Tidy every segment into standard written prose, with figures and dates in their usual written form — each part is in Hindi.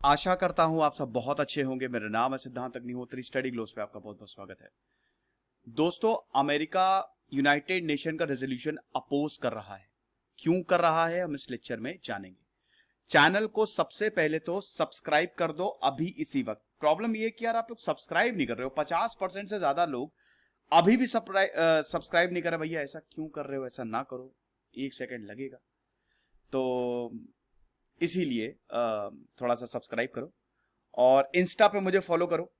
आशा करता हूं आप सब बहुत अच्छे होंगे। मेरा नाम है सिद्धांत अग्निहोत्री। स्टडी ग्लोस पे आपका बहुत बहुत स्वागत है। दोस्तों, अमेरिका यूनाइटेड नेशन का रेजोल्यूशन अपोज कर रहा है। क्यों कर रहा है हम इस लेक्चर में जानेंगे। चैनल को सबसे पहले तो सब्सक्राइब कर दो अभी इसी वक्त। प्रॉब्लम ये कि यार आप लोग सब्सक्राइब नहीं कर रहे हो। 50% से ज्यादा लोग अभी भी सब्सक्राइब नहीं कर रहे। भैया ऐसा क्यों कर रहे हो? ऐसा ना करो, 1 सेकंड लगेगा। तो इसीलिए थोड़ा सा सब्सक्राइब करो और इंस्टा पे मुझे फॉलो करो।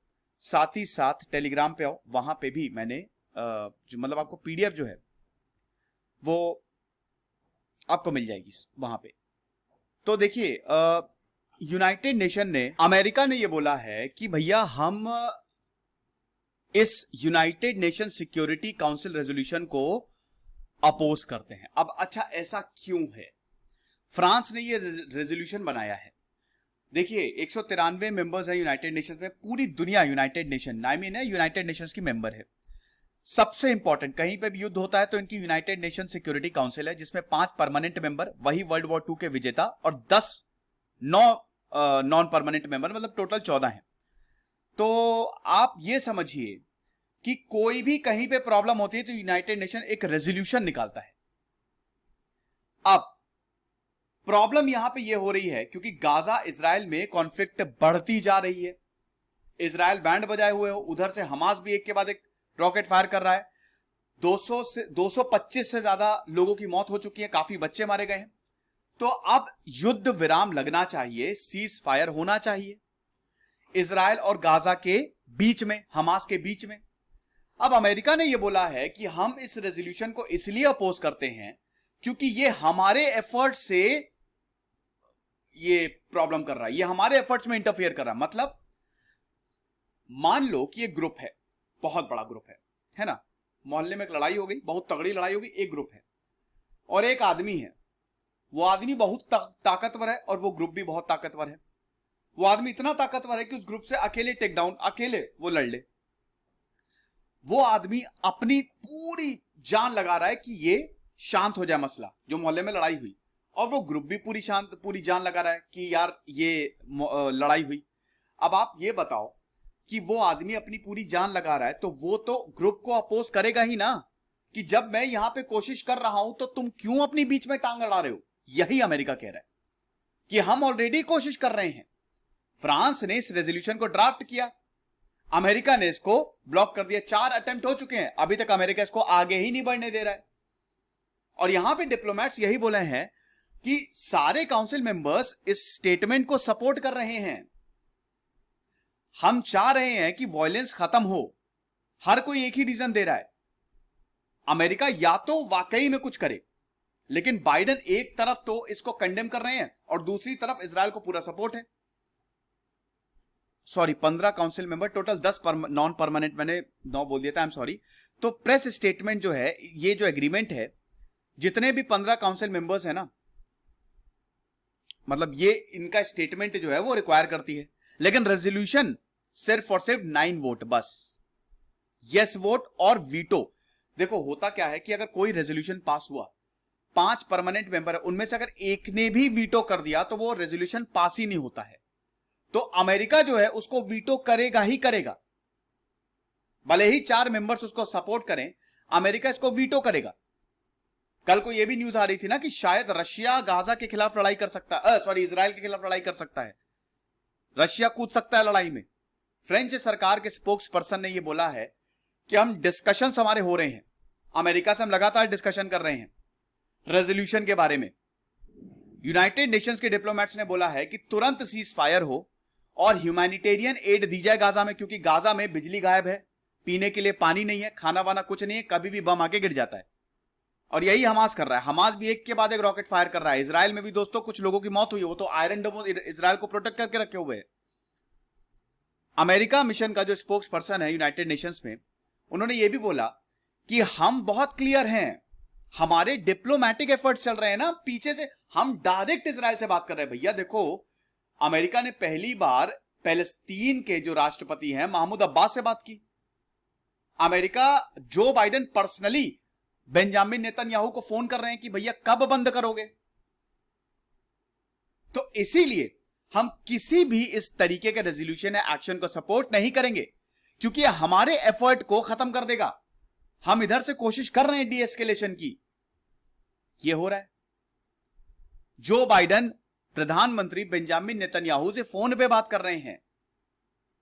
साथ ही साथ टेलीग्राम पे आओ, वहां पे भी मैंने जो मतलब आपको पीडीएफ जो है वो आपको मिल जाएगी वहां पे। तो देखिए, यूनाइटेड नेशन ने, अमेरिका ने ये बोला है कि भैया हम इस United nation security council resolution को अपोज करते हैं। अब अच्छा, ऐसा क्यों है? फ्रांस ने ये रेजोल्यूशन बनाया है। देखिए, 193 मेंबर्स है यूनाइटेड नेशंस में। पूरी दुनिया यूनाइटेड नेशन है, यूनाइटेड नेशंस की मेंबर है। सबसे इंपॉर्टेंट, कहीं पे भी युद्ध होता है तो इनकी यूनाइटेड नेशन सिक्योरिटी काउंसिल है, जिसमें 5 परमानेंट मेंबर, वही वर्ल्ड वॉर 2 के विजेता, और 9 नॉन परमानेंट मेंबर, मतलब टोटल 14 है। तो आप ये समझिए कि कोई भी कहीं पे प्रॉब्लम होती है तो यूनाइटेड नेशन एक रेजोल्यूशन निकालता है। अब प्रॉब्लम यहां पे ये हो रही है क्योंकि गाजा इजराइल में कॉन्फ्लिक्ट बढ़ती जा रही है। इजराइल बैंड बजाए हुए हो, उधर से हमास भी एक के बाद एक रॉकेट फायर कर रहा है। 225 से ज्यादा लोगों की मौत हो चुकी है, काफी बच्चे मारे गए हैं। तो अब युद्ध विराम लगना चाहिए, सीज फायर होना चाहिए इजराइल और गाजा के बीच में, हमास के बीच में। अब अमेरिका ने यह बोला है कि हम इस रेजोल्यूशन को इसलिए अपोज करते हैं क्योंकि ये हमारे एफर्ट से ये प्रॉब्लम कर रहा है, ये हमारे एफर्ट्स में इंटरफेयर कर रहा है। मतलब मान लो कि एक ग्रुप है, बहुत बड़ा ग्रुप है ना। मोहल्ले में एक लड़ाई हो गई, बहुत तगड़ी लड़ाई हो गई, एक ग्रुप है और एक आदमी है। वो आदमी बहुत ताकतवर है और वो ग्रुप भी बहुत ताकतवर है। वो आदमी इतना ताकतवर है कि उस ग्रुप से अकेले टेक डाउन, अकेले वो लड़ ले। वो आदमी अपनी पूरी जान लगा रहा है कि ये शांत हो जाए मसला, जो मोहल्ले में लड़ाई हुई, और वो ग्रुप भी पूरी जान लगा रहा है कि यार ये लड़ाई हुई। अब आप ये बताओ कि वो आदमी अपनी पूरी जान लगा रहा है तो वो तो ग्रुप को अपोज करेगा ही ना, कि जब मैं यहां पे कोशिश कर रहा हूं तो तुम क्यों अपनी बीच में टांग अड़ा रहे हो। यही अमेरिका कह रहा है कि हम ऑलरेडी कोशिश कर रहे हैं। फ्रांस ने इस रेजोल्यूशन को ड्राफ्ट किया, अमेरिका ने इसको ब्लॉक कर दिया। 4 अटेम्प्ट हो चुके हैं, अभी तक अमेरिका इसको आगे ही नहीं बढ़ने दे रहा है। और यहां पे डिप्लोमैट्स यही बोले हैं कि सारे काउंसिल मेंबर्स इस स्टेटमेंट को सपोर्ट कर रहे हैं। हम चाह रहे हैं कि वायलेंस खत्म हो। हर कोई एक ही रीजन दे रहा है, अमेरिका या तो वाकई में कुछ करे, लेकिन बाइडेन एक तरफ तो इसको कंडेम कर रहे हैं और दूसरी तरफ इजराइल को पूरा सपोर्ट है। Sorry, 15 council member, total 10 non permanent, मैंने 9 बोल दिया था, आई एम सॉरी। तो प्रेस स्टेटमेंट जो है, ये जो एग्रीमेंट है, जितने भी 15 काउंसिल मेंबर्स है ना, मतलब ये इनका स्टेटमेंट जो है वो रिक्वायर करती है। लेकिन रेजोल्यूशन सिर्फ और सिर्फ 9 वोट बस, यस वोट और वीटो। देखो होता क्या है कि अगर कोई रेजोल्यूशन पास हुआ, 5 परमानेंट मेंबर है, उनमें से अगर एक ने भी वीटो कर दिया तो वो रेजोल्यूशन पास ही नहीं होता है। तो अमेरिका जो है उसको वीटो करेगा ही करेगा, भले ही 4 मेंबर्स उसको सपोर्ट करें, अमेरिका इसको वीटो करेगा। कल को यह भी न्यूज आ रही थी ना कि शायद रशिया गाजा के खिलाफ लड़ाई कर सकता है, सॉरी इजराइल के खिलाफ लड़ाई कर सकता है, रशिया कूद सकता है लड़ाई में। फ्रेंच सरकार के स्पोक्स पर्सन ने यह बोला है कि हम डिस्कशंस हमारे हो रहे हैं, अमेरिका से हम लगातार डिस्कशन कर रहे हैं रेजोल्यूशन के बारे में। यूनाइटेड नेशंस के डिप्लोमैट्स ने बोला है कि तुरंत सीज फायर हो और ह्यूमैनिटेरियन एड दी जाए गाजा में, क्योंकि गाजा में बिजली गायब है, पीने के लिए पानी नहीं है, खाना वाना कुछ नहीं है, कभी भी बम आके गिर जाता है। और यही हमास कर रहा है। हमास भी एक के बाद एक रॉकेट फायर कर रहा है। इजराइल में भी दोस्तों कुछ लोगों की मौत हुई है, वो तो आयरन डोम इजराइल को प्रोटेक्ट करके रखे हुए हैं। अमेरिका मिशन का जो स्पोक्स पर्सन है यूनाइटेड नेशंस में, उन्होंने ये भी बोला कि हम बहुत क्लियर हैं, हमारे डिप्लोमैटिक एफर्ट्स चल रहे हैं ना पीछे से, हम डायरेक्ट इजराइल से बात कर रहे हैं। भैया देखो, अमेरिका ने पहली बार पैलेस्तीन के जो राष्ट्रपति हैं महमूद अब्बास से बात की। America, Joe Biden personally Benjamin Netanyahu को फोन कर रहे हैं कि भैया कब बंद करोगे। तो इसीलिए हम किसी भी इस तरीके के रेजोल्यूशन या एक्शन को सपोर्ट नहीं करेंगे, क्योंकि हमारे एफर्ट को खत्म कर देगा। हम इधर से कोशिश कर रहे हैं डीएस्केलेशन की, ये हो रहा है। जो बाइडेन प्रधानमंत्री बेंजामिन नेतन्याहू से फोन पे बात कर रहे हैं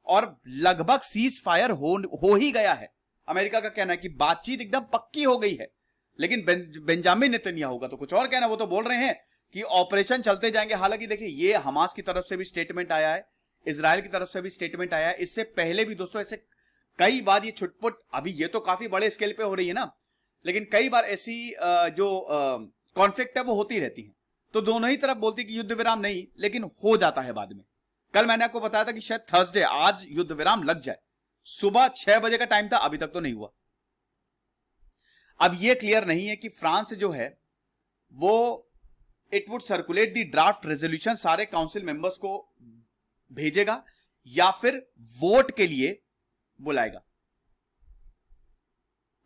और लगभग सीज फायर हो ही गया है। अमेरिका का कहना है कि बातचीत एकदम पक्की हो गई है, लेकिन बेंजामिन नेतन्याहू का तो कुछ और कहना है। वो तो बोल रहे हैं कि ऑपरेशन चलते जाएंगे। हालांकि देखिए, ये हमास की तरफ से भी स्टेटमेंट आया है, इजराइल की तरफ से भी स्टेटमेंट आया है। इससे पहले भी दोस्तों ऐसे कई बार ये छुटपुट, अभी ये तो काफी बड़े स्केल पे हो रही है ना, लेकिन कई बार ऐसी जो कॉन्फ्लिक्ट है वो होती रहती है। तो दोनों ही तरफ बोलती कि युद्ध विराम नहीं, लेकिन हो जाता है बाद में। कल मैंने आपको बताया था कि शायद थर्सडे आज युद्ध विराम लग जाए। सुबह 6 बजे का टाइम था, अभी तक तो नहीं हुआ। अब यह क्लियर नहीं है कि फ्रांस जो है वो it would circulate the draft resolution सारे काउंसिल मेंबर्स को भेजेगा या फिर वोट के लिए बुलाएगा।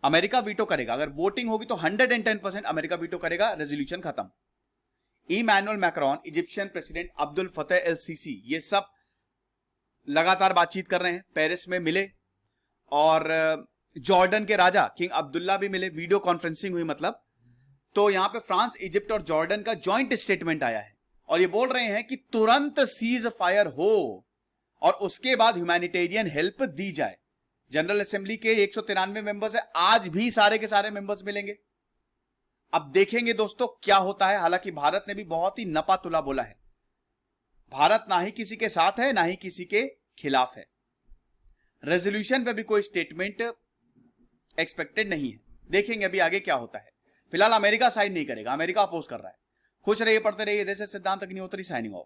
अमेरिका वीटो करेगा। अगर वोटिंग होगी तो 110% अमेरिका वीटो करेगा, रेजोल्यूशन खत्म। Emmanuel Macron, Egyptian president Abdel Fattah el Sisi, ये सब लगातार बातचीत कर रहे हैं। पेरिस में मिले और जॉर्डन के राजा किंग अब्दुल्ला भी मिले, वीडियो कॉन्फ्रेंसिंग हुई मतलब। तो यहां पे फ्रांस, इजिप्ट और जॉर्डन का जॉइंट स्टेटमेंट आया है और ये बोल रहे हैं कि तुरंत सीज फायर हो और उसके बाद ह्यूमैनिटेरियन हेल्प दी जाए। जनरल असेंबली के 193 मेंबर्स है, आज भी सारे के सारे मेंबर्स मिलेंगे। अब देखेंगे दोस्तों क्या होता है। हालांकि भारत ने भी बहुत ही नपा तुला बोला है। भारत ना ही किसी के साथ है ना ही किसी के खिलाफ है। रेजोल्यूशन पे भी कोई स्टेटमेंट एक्सपेक्टेड नहीं है। देखेंगे अभी आगे क्या होता है। फिलहाल अमेरिका साइन नहीं करेगा, अमेरिका अपोज कर रहा है। खुश रहिए, पढ़ते रहिए। जैसे सिद्धांत अग्निहोत्री साइनिंग ऑफ।